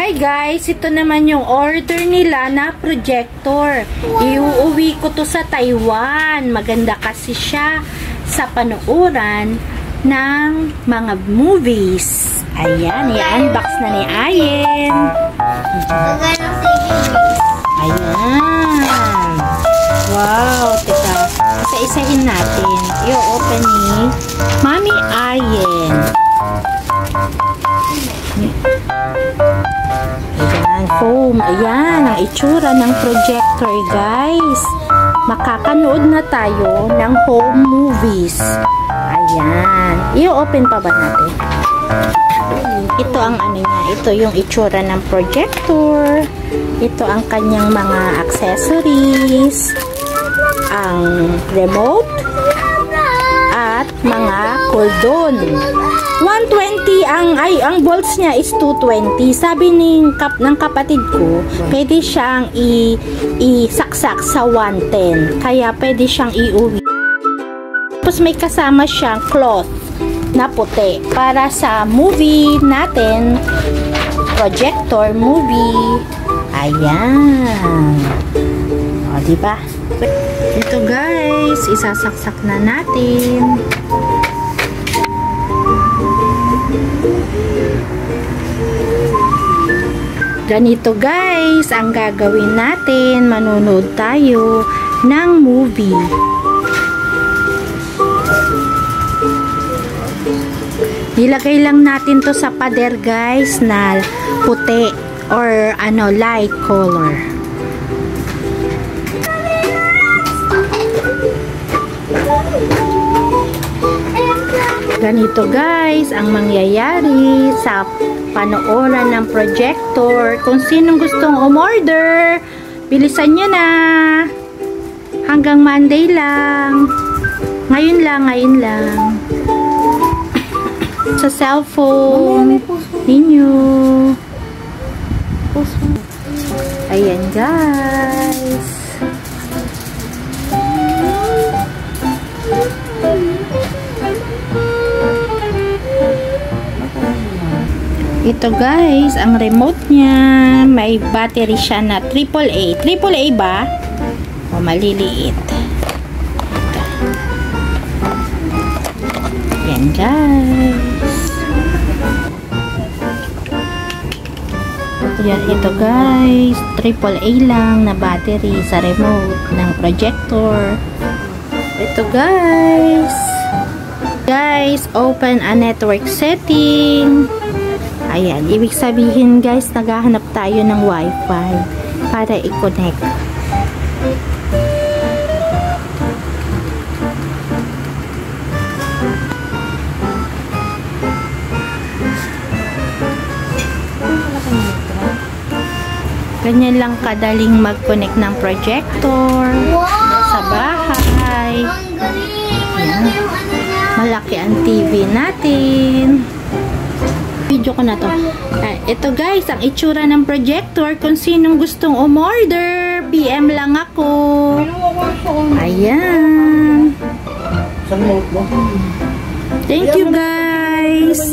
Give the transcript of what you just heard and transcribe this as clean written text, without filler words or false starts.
Hi guys, ito naman yung order nila na projector. Iuuwi ko to sa Taiwan. Maganda kasi siya sa panuuran ng mga movies. Ayan, i-unbox na ni Ayen. Ayan. Wow, teka. Isa-isahin natin. I-open ni Mami Ayen. Ayan, foam. Ayan, ang itsura ng projector, guys. Makakanood na tayo ng home movies. Ayan. I-open pa ba natin? Ito ang ano niya. Ito yung itsura ng projector. Ito ang kanyang mga accessories. Ang remote. At mga cordon. 120 ang bolts niya is 220. Sabi ng kapatid ko, pwede siyang isaksak sa 110. Kaya pwede siyang iuwi. Tapos may kasama siyang cloth na puti para sa movie natin, projector movie. Ayan. O, diba? Ito guys, isasaksak na natin. Ganito guys, ang gagawin natin, manonood tayo ng movie. Nilagay lang natin to sa pader guys na puti or light color. Ganito guys ang mangyayari sa panooran ng projector. Kung sinong gustong umorder, bilisan nyo na. Hanggang Monday lang. Ngayon lang. Sa cellphone ninyo. Ayan guys. Ito guys, ang remote niya, may battery siya na AAA. AAA ba? O maliliit. Yan guys. Ito guys, AAA lang na battery sa remote ng projector. Ito guys. Guys, open a network setting. Ayan, ibig sabihin guys, naghahanap tayo ng wifi para i-connect. Ganyan lang kadaling mag-connect ng projector sa bahay. Ayan. Malaki ang TV natin. Video ko na to. Ito guys, ang itsura ng projector. Kung sinong gustong umorder, PM lang ako. Ayan. Thank you guys.